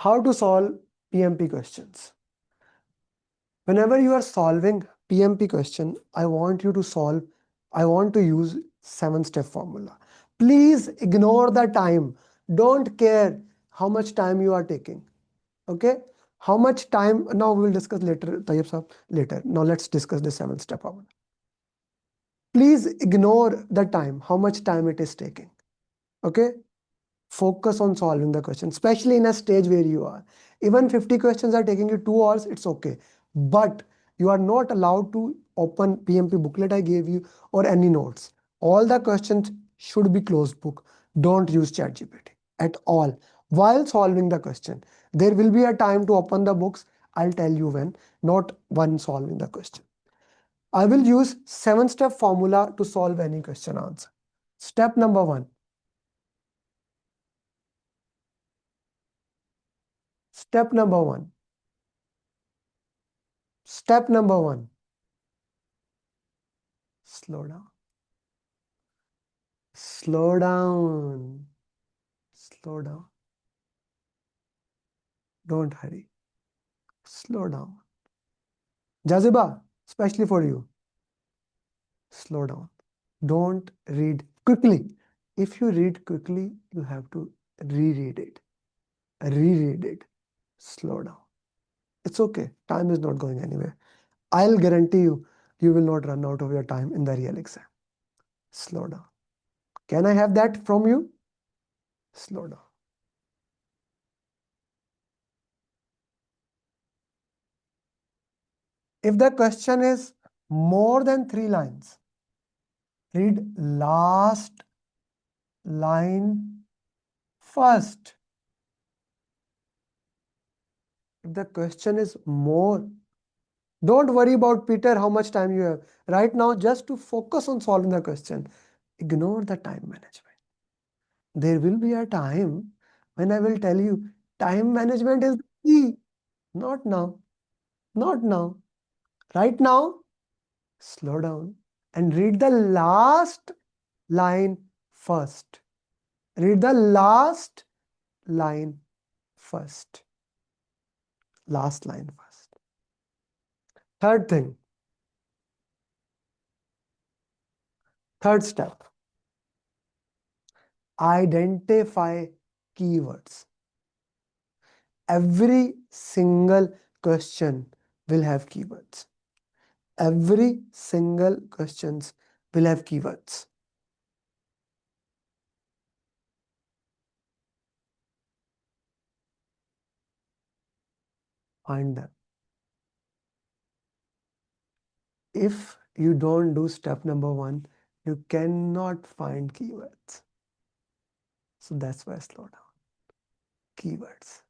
How to solve PMP questions. Whenever you are solving PMP question, I want you to solve, I want to use 7-step formula. Please ignore the time. Don't care how much time you are taking. Okay? How much time? Now we will discuss later, Tayyib Sahab, later. Now let's discuss the 7-step formula. Please ignore the time, how much time it is taking. Okay? Focus on solving the question, especially in a stage where you are. Even 50 questions are taking you 2 hours, it's okay. But you are not allowed to open PMP booklet I gave you or any notes. All the questions should be closed book. Don't use ChatGPT at all while solving the question. There will be a time to open the books. I'll tell you when, not when solving the question. I will use 7-step formula to solve any question answer. Step number 1. Step number 1. Step number 1. Slow down. Slow down. Slow down. Don't hurry. Slow down. Jaziba, especially for you. Slow down. Don't read quickly. If you read quickly, you have to reread it. Reread it. Slow down. It's okay. Time is not going anywhere. I'll guarantee you, you will not run out of your time in the real exam. Slow down. Can I have that from you? Slow down. If the question is more than 3 lines, read last line first. If the question is more, don't worry about Peter, how much time you have. Right now, just to focus on solving the question, ignore the time management. There will be a time when I will tell you, time management is key. Not now. Not now. Right now, slow down and read the last line first. Read the last line first. Last line first. Third thing. Third step. Identify keywords. Every single question will have keywords. Every single questions will have keywords. Find them. If you don't do step number 1, you cannot find keywords. So that's why slow down. Keywords.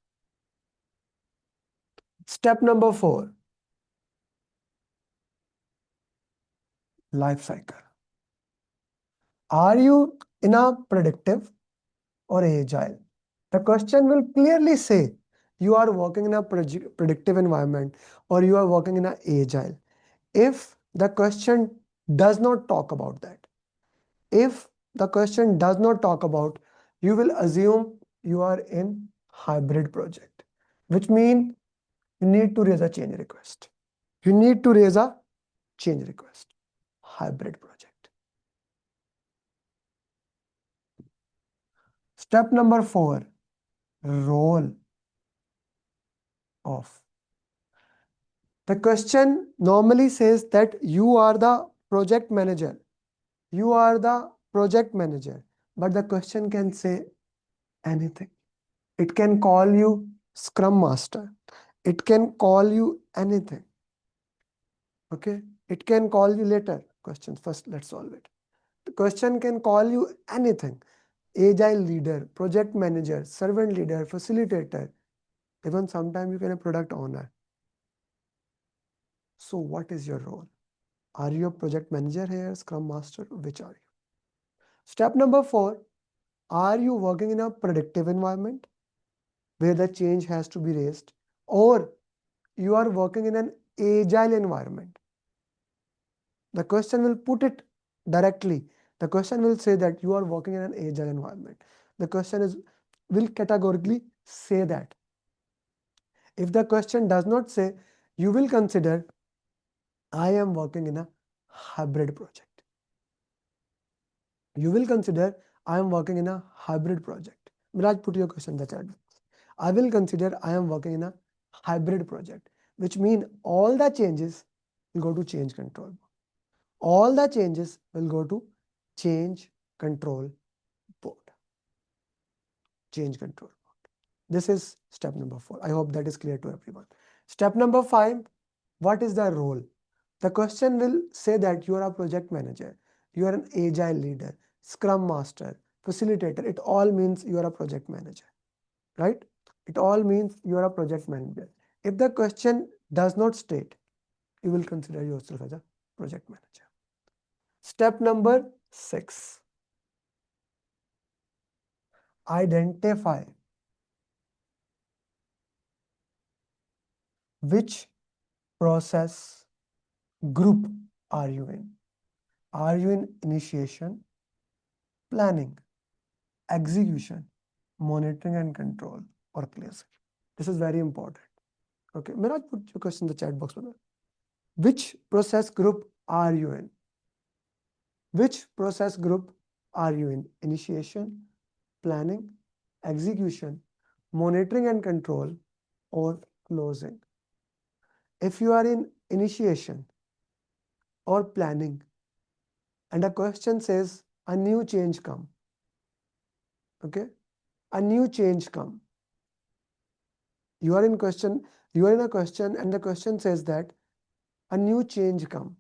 Step number 4. Life cycle. Are you in a predictive or agile? The question will clearly say you are working in a predictive environment or you are working in an agile. If the question does not talk about that, if the question does not talk about, you will assume you are in hybrid project, which means you need to raise a change request. You need to raise a change request. Hybrid project. Step number 4, role of. The question normally says that you are the project manager. You are the project manager, but the question can say anything. It can call you Scrum Master. It can call you anything. Okay? It can call you later. Questions first, let's solve it. The question can call you anything. Agile leader, project manager, servant leader, facilitator. Even sometimes you can a product owner. So what is your role? Are you a project manager here, Scrum Master? Which are you? Step number 4, are you working in a predictive environment where the change has to be raised, or you are working in an agile environment? The question will put it directly. The question will say that you are working in an agile environment. The question will categorically say that. If the question does not say, you will consider, I am working in a hybrid project. You will consider, I am working in a hybrid project. Miraj, put your question in the chat. I will consider I am working in a hybrid project, which means all the changes will go to change control. All the changes will go to change control board. Change control board. This is step number 4. I hope that is clear to everyone. Step number 5, what is the role? The question will say that you are a project manager, you are an agile leader, scrum master, facilitator. It all means you are a project manager, right? It all means you are a project manager. If the question does not state, you will consider yourself as a project manager. Step number 6, identify which process group are you in. Are you in initiation, planning, execution, monitoring and control, or closing? This is very important. Okay, Miraj, put your question in the chat box. Which process group are you in? Which process group are you in? Initiation, planning, execution, monitoring and control, or closing? If you are in initiation or planning and a question says a new change come, okay, a new change come. You are in a question and the question says that a new change come.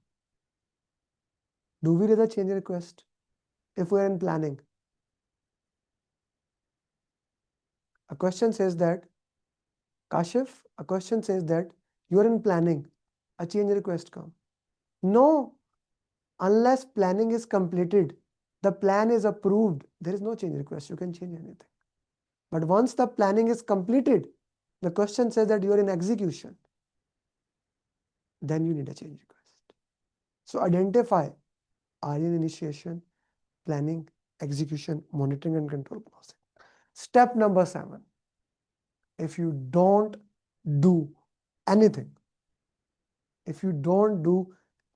Do we raise a change request? If we are in planning, a question says that, Kashif, a question says that you are in planning, a change request come. No, unless planning is completed, the plan is approved, there is no change request, you can change anything. But once the planning is completed, the question says that you are in execution, then you need a change request. So identify, are you in initiation, planning, execution, monitoring and control process. Step number 7, if you don't do anything, if you don't do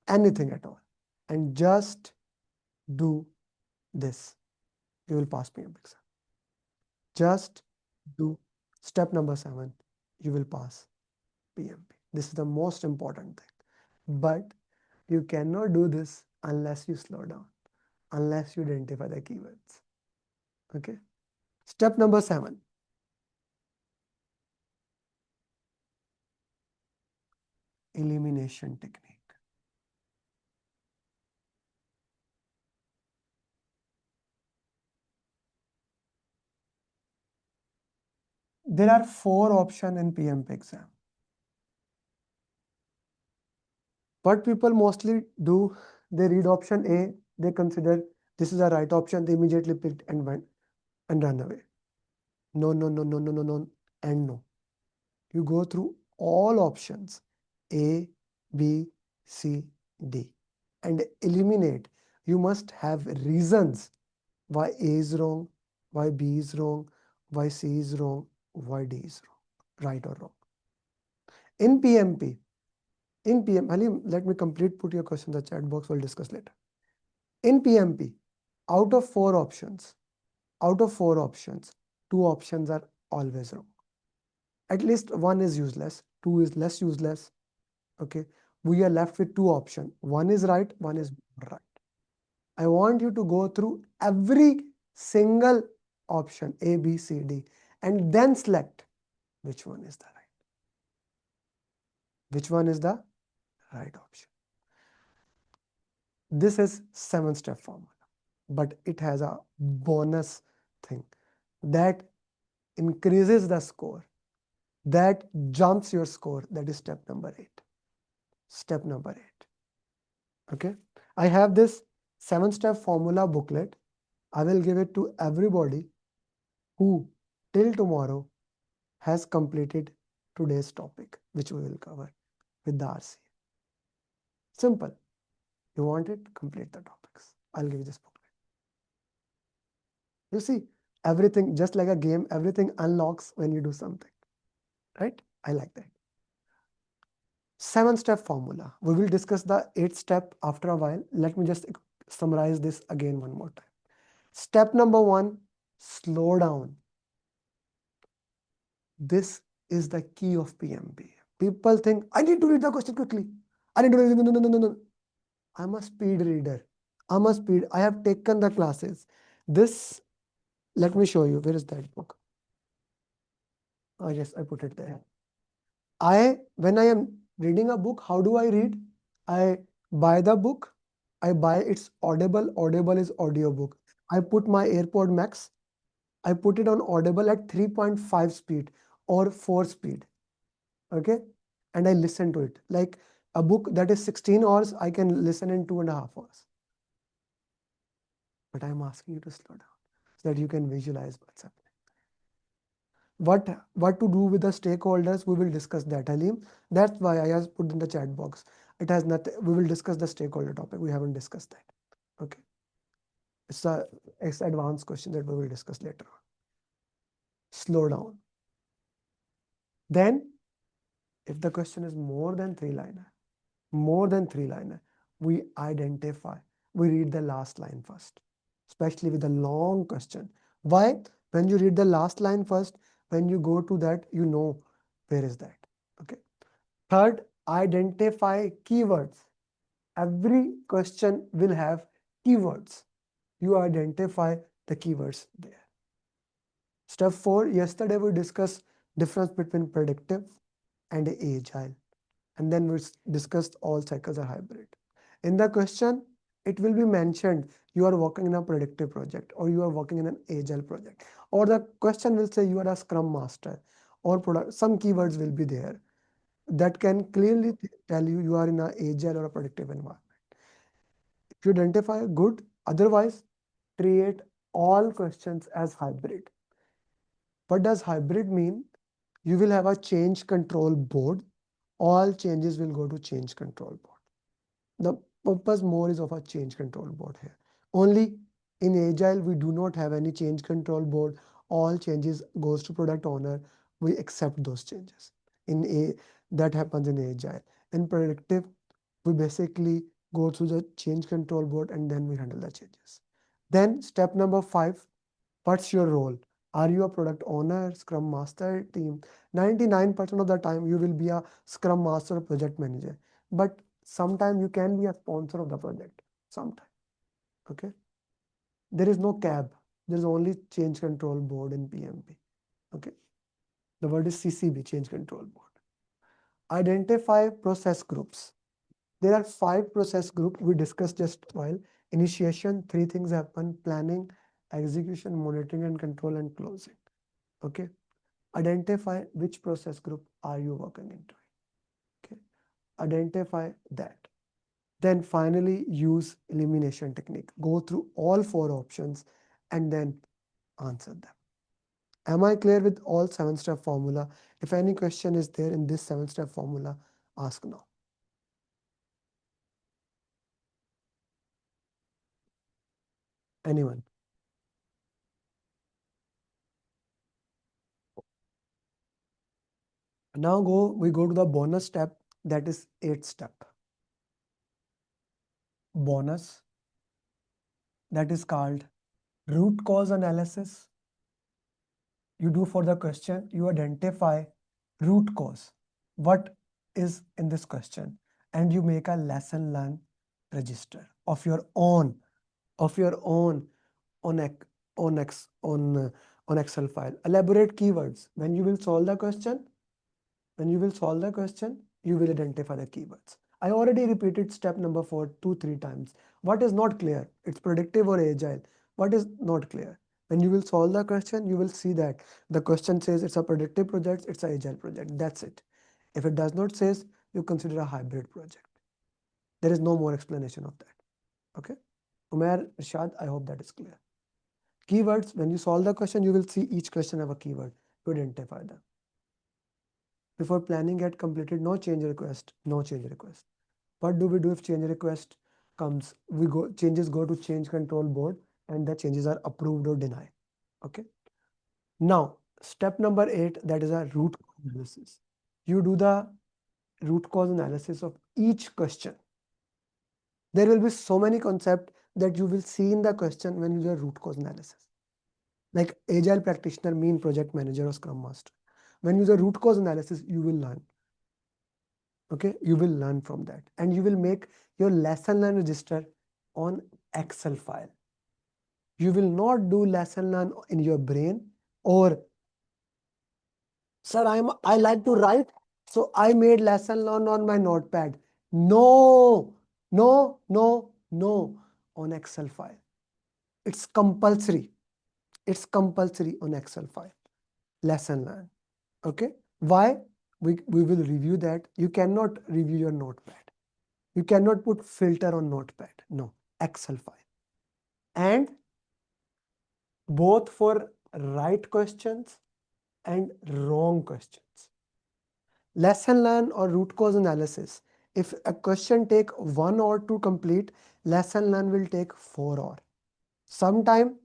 anything at all and just do this, you will pass PMP exam. Just do step number 7, you will pass PMP. This is the most important thing. But you cannot do this unless you slow down, unless you identify the keywords. Okay. Step number 7. Elimination technique. There are 4 options in PMP exam. What people mostly do, they read option A, they consider this is the right option, they immediately picked and went and run away. No, no, no, no, no, no, no, and no. You go through all options A, B, C, D and eliminate. You must have reasons why A is wrong, why B is wrong, why C is wrong, why D is wrong, right or wrong. In PMP, Halim, let me put your question in the chat box, we'll discuss later. In PMP, out of 4 options, 2 options are always wrong. At least 1 is useless, 2 is less useless. Okay, we are left with 2 options. 1 is right, 1 is right. I want you to go through every single option A, B, C, D and then select which one is the right. Which one is the right option. This is 7-step formula, but it has a bonus thing that increases the score, that jumps your score. That is step number 8. Step number 8. Okay, I have this 7-step formula booklet. I will give it to everybody who till tomorrow has completed today's topic, which we will cover with the RCA. Simple. You want it? Complete the topics. I'll give you this booklet. You see, everything, just like a game, everything unlocks when you do something, right? I like that. 7-step formula. We will discuss the 8th step after a while. Let me just summarize this again one more time. Step number 1, slow down. This is the key of PMP. People think, I need to read the question quickly. I need to read, no. I'm a speed reader. I have taken the classes. This, let me show you. Where is that book? Oh, yes, I put it there. When I am reading a book, how do I read? I buy the book. I buy its Audible. Audible is audiobook. I put my AirPod Max. I put it on Audible at 3.5 speed or 4 speed. Okay. And I listen to it. Like a book that is 16 hours, I can listen in 2.5 hours. But I'm asking you to slow down so that you can visualize what's happening. What to do with the stakeholders, we will discuss that, Halim. That's why I have put in the chat box. It has nothing. We will discuss the stakeholder topic. We haven't discussed that. Okay. It's an advanced question that we will discuss later on. Slow down. Then, if the question is more than 3-liner, we identify. We read the last line first, especially with a long question. Why? When you read the last line first, when you go to that, you know where is that. Okay. Third, identify keywords. Every question will have keywords. You identify the keywords there. Step 4, yesterday we discussed difference between predictive and agile. And then we discussed all cycles are hybrid. In the question, it will be mentioned you are working in a predictive project or you are working in an agile project. Or the question will say you are a scrum master or some keywords will be there that can clearly tell you are in an agile or a predictive environment. If you identify, good. Otherwise, create all questions as hybrid. What does hybrid mean? You will have a change control board. All changes will go to change control board. The purpose more is of a change control board here. Only in agile, we do not have any change control board. All changes goes to product owner. We accept those changes. That happens in agile. In predictive, we basically go through the change control board and then we handle the changes. Then step number 5, what's your role? Are you a product owner, scrum master, team? 99% of the time you will be a scrum master or project manager. But sometimes you can be a sponsor of the project. Sometimes. Okay. There is no cab. There is only change control board in PMP. Okay. The word is CCB, change control board. Identify process groups. There are 5 process groups we discussed just while. Initiation, 3 things happen: planning, execution, monitoring and control, and closing. Okay. Identify which process group are you working into. Okay. Identify that. Then finally use elimination technique. Go through all 4 options and then answer them. Am I clear with all 7-step formula? If any question is there in this 7-step formula, ask now. Anyone? Now we go to the bonus step, that is 8th step. Bonus, that is called root cause analysis. You do for the question, you identify root cause. What is in this question? And you make a lesson learn register of your own on Excel file. Elaborate keywords. When you will solve the question, you will identify the keywords. I already repeated step number 4 2-3 times. What is not clear? It's predictive or agile. What is not clear? When you will solve the question, you will see that the question says it's a predictive project, it's an agile project. That's it. If it does not say, you consider a hybrid project. There is no more explanation of that. Okay. Amer, Rashad, I hope that is clear. Keywords, when you solve the question, you will see each question have a keyword to identify them. Before planning get completed, no change request. What do we do if change request comes? Changes go to change control board and the changes are approved or denied. Okay. Now, step number 8, that is a root cause analysis. you do the root cause analysis of each question. There will be so many concepts that you will see in the question when you do a root cause analysis. Like agile practitioner, mean project manager or scrum master. When you do the root cause analysis, you will learn. Okay, you will learn from that, and you will make your lesson learn register on Excel file. You will not do lesson learn in your brain, or sir, I like to write, so I made lesson learn on my notepad. No, no, no, no, on Excel file. It's compulsory. It's compulsory on Excel file. Lesson learn. Okay. Why? We will review that. You cannot review your notepad. You cannot put filter on notepad. No, Excel file. And both for right questions and wrong questions. Lesson learn or root cause analysis. If a question take 1 hour to complete, lesson learn will take 4 hours. Sometime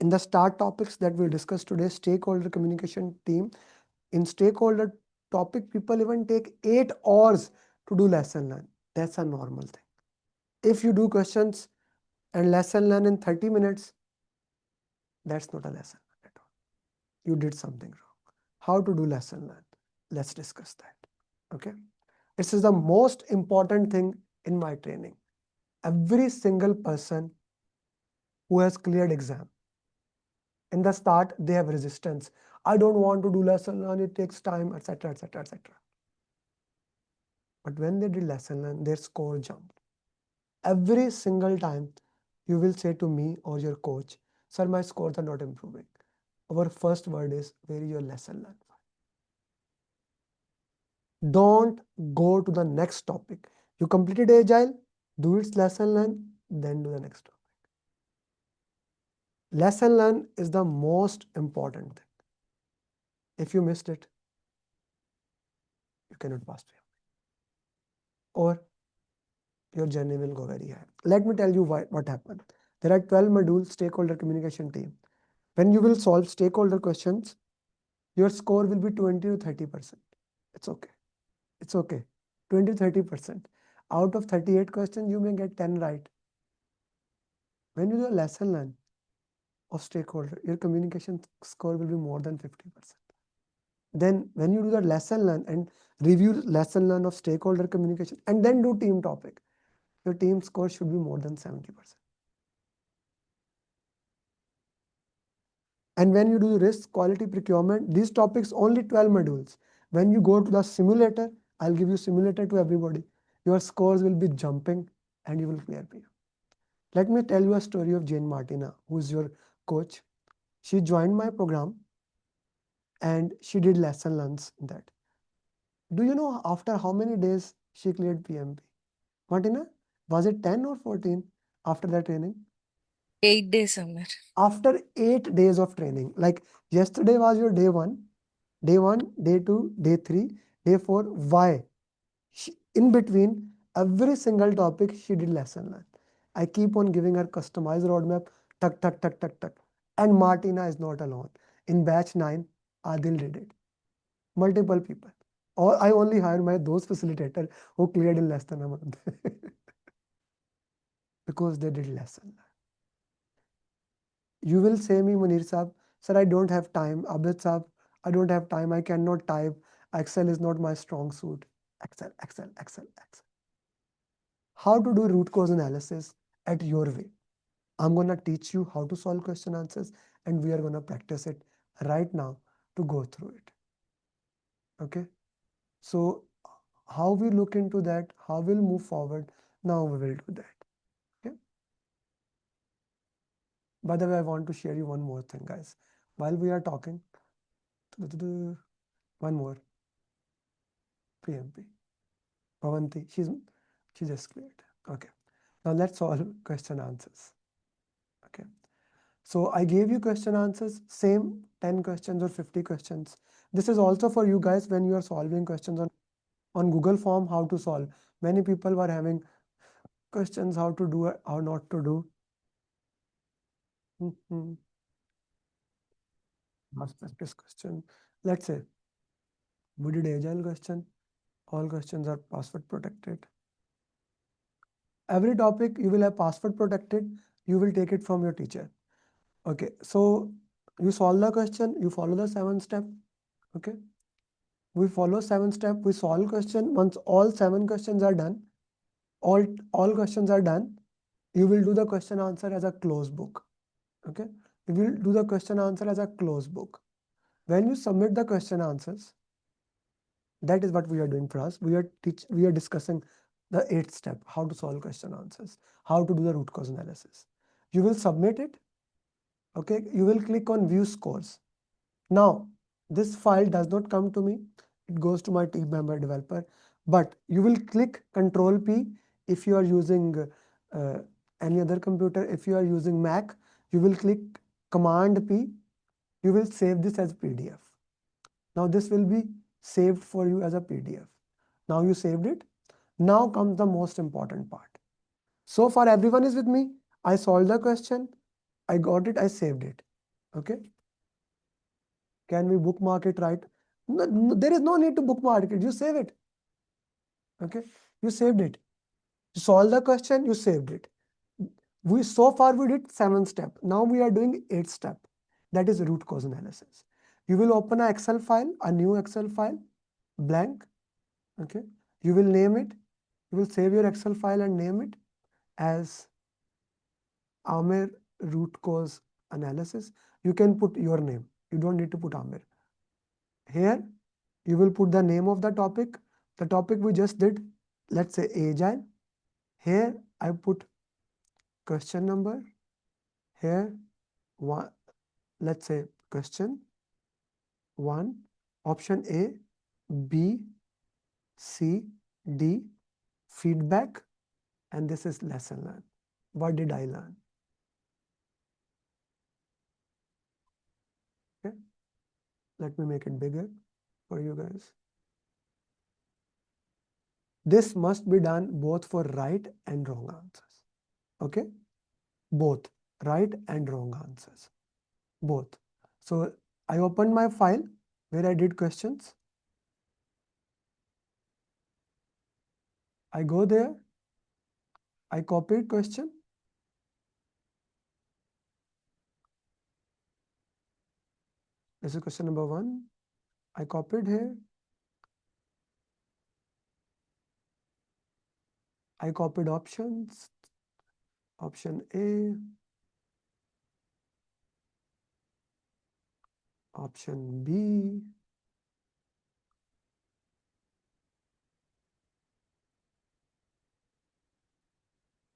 in the start topics that we'll discuss today, stakeholder communication team, in stakeholder topic, people even take 8 hours to do lesson learn. That's a normal thing. If you do questions and lesson learn in 30 minutes, that's not a lesson learn at all. You did something wrong. How to do lesson learn? Let's discuss that. Okay. This is the most important thing in my training. Every single person who has cleared exam, in the start, they have resistance. I don't want to do lesson learn, it takes time, etc., etc., etc. But when they did lesson learn, their score jumped. Every single time you will say to me or your coach, sir, my scores are not improving. Our first word is, where is your lesson learn? Don't go to the next topic. You completed agile, do its lesson learn, then do the next topic. Lesson learn is the most important thing. If you missed it, you cannot pass PMP, or your journey will go very high. Let me tell you what happened. There are 12 modules, stakeholder communication team. When you will solve stakeholder questions, your score will be 20 to 30%. It's okay. It's okay. 20 to 30%. Out of 38 questions, you may get 10 right. When you do a lesson learn of stakeholder, your communication score will be more than 50%. Then when you do the lesson learn and review lesson learn of stakeholder communication and then do team topic, your team score should be more than 70%. And when you do risk, quality, procurement, these topics only 12 modules. When you go to the simulator, I'll give you simulator to everybody. Your scores will be jumping and you will clear PO. Let me tell you a story of Jane Martina, who is your coach. She joined my program and she did lesson learns in that. Do you know after how many days she cleared PMP? Martina, was it 10 or 14 after that training? 8 days, Amer. After 8 days of training, like yesterday was your day 1, day 2, day 3, day 4. Why? In between every single topic, she did lesson learn. I keep on giving her customized roadmap, tuck, tuck, tuck, tuck, tuck. And Martina is not alone. In batch 9, Adil did it. Multiple people. Or I only hired those facilitators who cleared in less than a month. Because they did lesson learn. You will say me, Munir Saab, sir, I don't have time. Abid Saab, I don't have time. I cannot type. Excel is not my strong suit. Excel, Excel, Excel, Excel. How to do root cause analysis at your way. I'm going to teach you how to solve question answers, and we are going to practice it right now to go through it. Okay. So how we look into that, how we'll move forward, now we will do that. Okay. By the way, I want to share you one more thing, guys. While we are talking, one more PMP. Pavanti, she just cleared. Okay. Now let's solve question answers. Okay. So I gave you question answers, same 10 questions or 50 questions. This is also for you guys when you are solving questions on Google form, how to solve. Many people were having questions how to do, how not to do. Ask this question. Let's say We did agile question. All questions are password protected. Every topic you will have password protected. You will take it from your teacher. Okay, so you solve the question, you follow the 7 step. Okay, we follow 7 step, we solve question. Once all 7 questions are done, all questions are done, you will do the question answer as a closed book. Okay, you will do the question answer as a closed book. When you submit the question answers, that is what we are doing for us. We are discussing the 8th step, how to solve question answers, how to do the root cause analysis. You will submit it. Okay, you will click on view scores. Now this file does not come to me, it goes to my team member developer, but you will click Control P if you are using any other computer. If you are using Mac, you will click Command P. You will save this as PDF. Now this will be saved for you as a PDF. Now you saved it. Now comes the most important part. So far everyone is with me. I solved the question, I got it, I saved it. Okay, can we bookmark it, right? No, there is no need to bookmark it, you save it. Okay, you saved it. You solve the question, you saved it. So far we did 7 step. Now we are doing 8th step, that is root cause analysis. You will open an Excel file, a new Excel file, blank. Okay, you will name it, you will save your Excel file and name it as Amer root cause analysis. You can put your name, you don't need to put Amer. Here you will put the name of the topic we just did, let's say agile. Here I put question number. Here one, let's say question 1, option A, B, C, D, feedback, and this is lesson learned. What did I learn? Okay, let me make it bigger for you guys. This must be done both for right and wrong answers. Okay, both right and wrong answers, both. So I opened my file where I did questions. I go there, I copied question. This is question number 1. I copied here. I copied options. Option A, option B,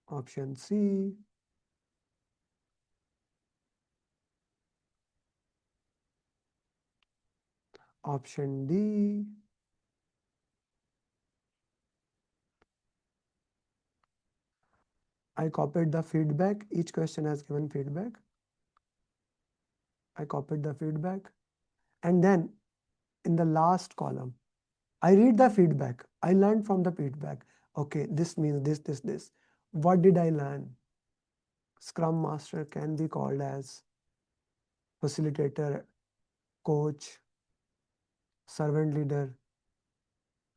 option C, option D, I copied the feedback. Each question has given feedback. I copied the feedback. And then in the last column, I read the feedback. I learned from the feedback. Okay, this means this, this, this. What did I learn? Scrum Master can be called as facilitator, coach, servant leader,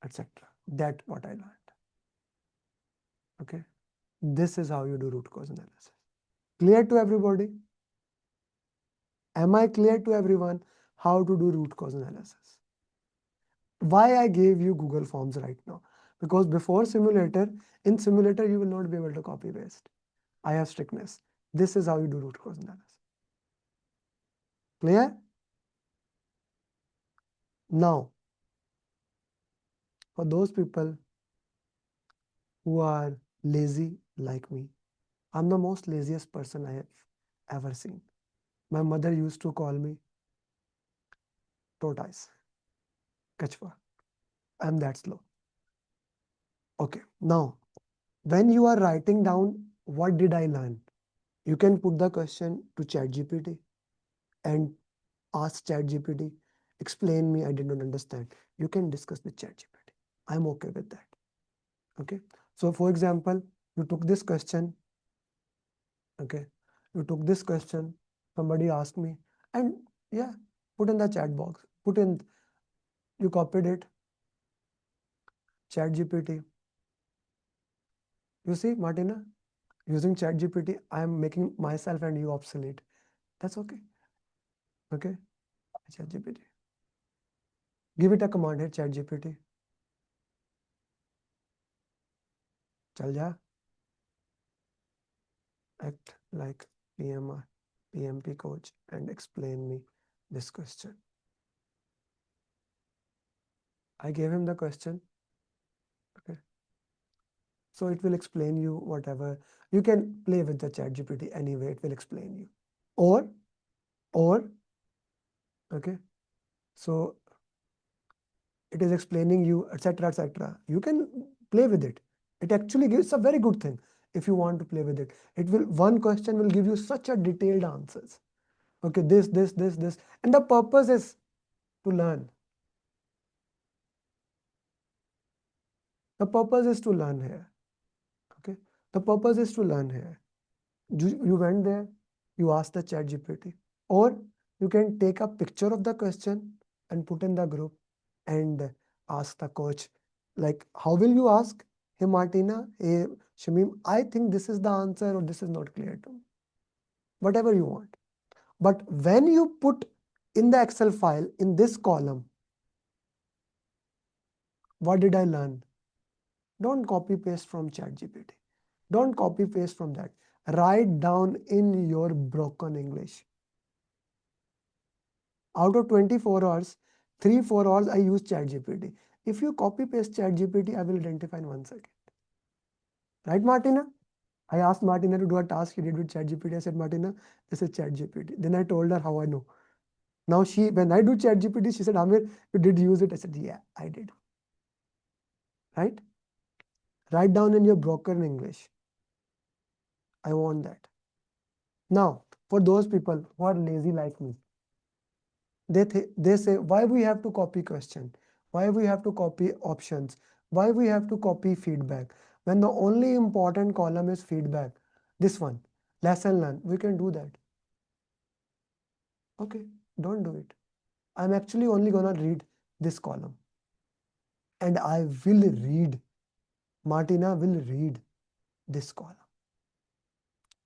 etc. That's what I learned. Okay, this is how you do root cause analysis. Clear to everybody? Am I clear to everyone how to do root cause analysis? Why I gave you Google Forms right now? Because before simulator, in simulator you will not be able to copy paste. I have strictness. This is how you do root cause analysis. Clear? Now, for those people who are lazy like me, I'm the most laziest person I have ever seen. My mother used to call me tortoise, kachwa. I'm that slow. Okay, now when you are writing down what did I learn, you can put the question to ChatGPT and ask ChatGPT, explain me, I did not understand. You can discuss with ChatGPT. I'm okay with that. Okay. So for example, you took this question. Okay. You took this question. Somebody asked me, and yeah, put in the chat box. Put in You copied it. ChatGPT. You see, Martina, using ChatGPT, I am making myself and you obsolete. That's okay. Okay. ChatGPT. Give it a command here, ChatGPT. चल जा. Act like PMP coach and explain me this question. I gave him the question. Okay. So it will explain you whatever. You can play with the ChatGPT anyway. It will explain you. Or, okay. So it is explaining you, etc., etc. You can play with it. It actually gives a very good thing if you want to play with it. It will, one question will give you such a detailed answers. Okay, this, and the purpose is to learn. The purpose is to learn here. Okay, the purpose is to learn here. You went there, you asked the ChatGPT, or you can take a picture of the question and put in the group and ask the coach. Like, how will you ask? Hey Martina, hey Shamim, I think this is the answer or this is not clear to me. Whatever you want. But when you put in the Excel file in this column, what did I learn? Don't copy paste from ChatGPT. Don't copy paste from that. Write down in your broken English. Out of 24 hours, 3-4 hours I use ChatGPT. If you copy paste ChatGPT, I will identify in 1 second. Right, Martina? I asked Martina to do a task she did with ChatGPT. I said, Martina, this is ChatGPT. Then I told her how I know. Now when I do ChatGPT, she said, Amer, you did use it. I said, yeah, I did. Right? Write down in your broken English. I want that. Now, for those people who are lazy like me, they say, why we have to copy question? Why we have to copy options? Why we have to copy feedback? When the only important column is feedback, this one, lesson learned, we can do that. Okay, don't do it. I'm actually only gonna read this column. And I will read, Martina will read this column.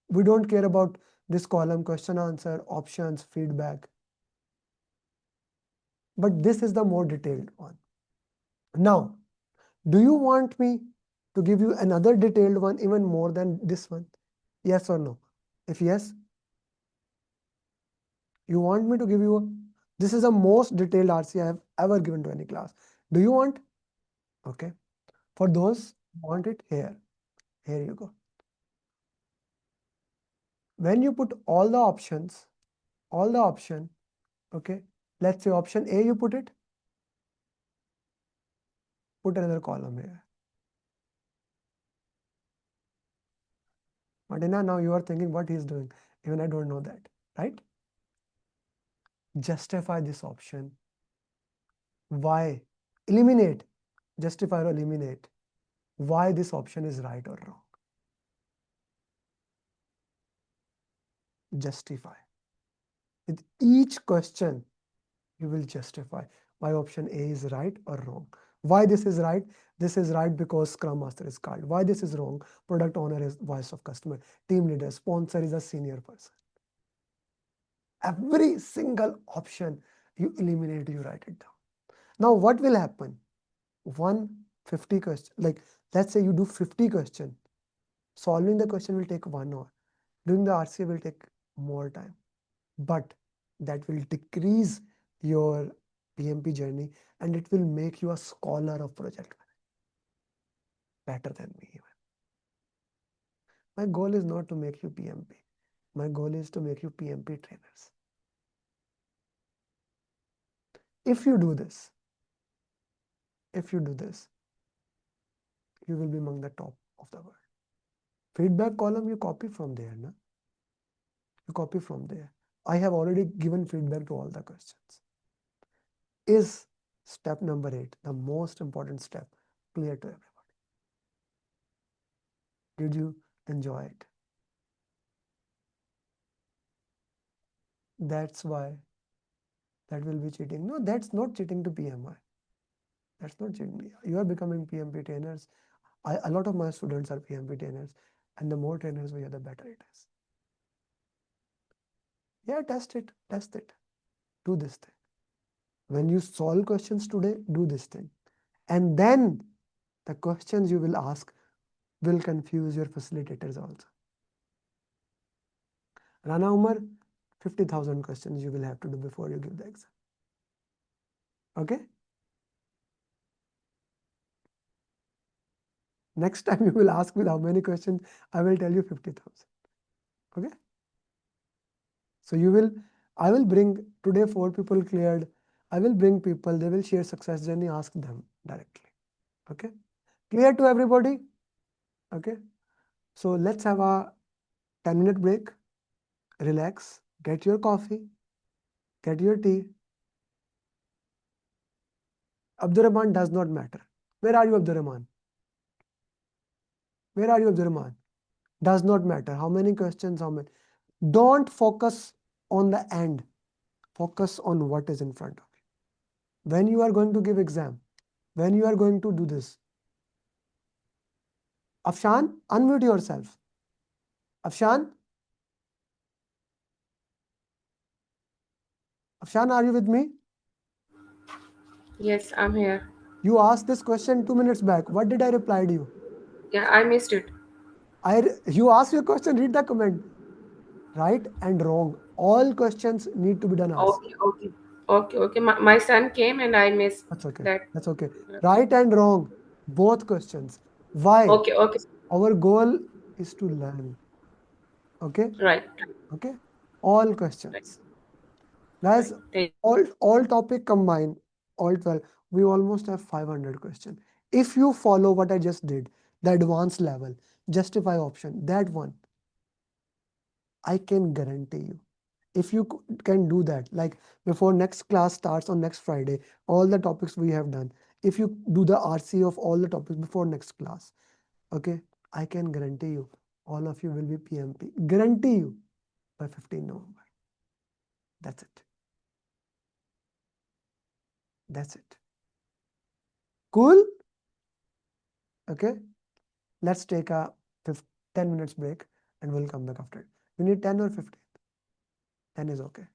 We don't care about this column, question, answer, options, feedback. But this is the more detailed one. Now, do you want me to give you another detailed one even more than this one? Yes or no? If yes, you want me to give you this is the most detailed RC I have ever given to any class. Do you want? Okay. For those who want it, here you go. When you put all the options, okay, let's say option A, you put another column here. Martina, now you are thinking what he's doing. Even I don't know that, right? Justify this option. Why? Eliminate. Justify or eliminate. Why this option is right or wrong. Justify. With each question, you will justify why option A is right or wrong. Why this is right? This is right because Scrum Master is called. Why this is wrong? Product owner is voice of customer. Team leader, sponsor is a senior person. Every single option you eliminate, you write it down. Now what will happen? 150 question, like let's say you do 50 question. Solving the question will take 1 hour. Doing the RCA will take more time. But that will decrease your PMP journey and it will make you a scholar of project better than me even. My goal is not to make you PMP. My goal is to make you PMP trainers. If you do this, you will be among the top of the world. Feedback column, you copy from there, na? You copy from there. I have already given feedback to all the questions. Is step number 8, the most important step, clear to everybody? Did you enjoy it? That's why that will be cheating. No, that's not cheating to PMI. That's not changing. You are becoming PMP trainers. A lot of my students are PMP trainers, and the more trainers we are, the better it is. Yeah, test it, test it. Do this thing. When you solve questions today, do this thing. And then the questions you will ask will confuse your facilitators also. Rana Umar, 50,000 questions you will have to do before you give the exam. Okay? Next time you will ask with how many questions, I will tell you 50,000. Okay? So I will bring today 4 people cleared. I will bring people, they will share success journey, ask them directly. Okay? Clear to everybody? Okay? So let's have a 10-minute break. Relax, get your coffee, get your tea. Abdurrahman does not matter. Where are you, Abdurrahman? Where are you, Abdurrahman? Does not matter. How many questions, how many? Don't focus on the end. Focus on what is in front of you. When you are going to give exam, when you are going to do this. Afshan, unmute yourself. Afshan? Afshan, are you with me? Yes, I'm here. You asked this question 2 minutes back. What did I reply to you? Yeah, I missed it. You asked your question, read the comment. Right and wrong. All questions need to be done asked. Okay. My son came and I missed That's okay. that. That's okay. Right and wrong, both questions. Why? Okay. Our goal is to learn. Okay? Right. Okay? All Right. questions. Guys, Thank all topic combined, all 12, we almost have 500 questions. If you follow what I just did, the advanced level, justify option, that one, I can guarantee you. If you can do that, like before next class starts on next Friday, all the topics we have done, if you do the RC of all the topics before next class, okay, I can guarantee you, all of you will be PMP. Guarantee you by 15 November. That's it. That's it. Cool? Okay. Let's take a 10 minutes break and we'll come back after it. You need 10 or 15? 10 is okay.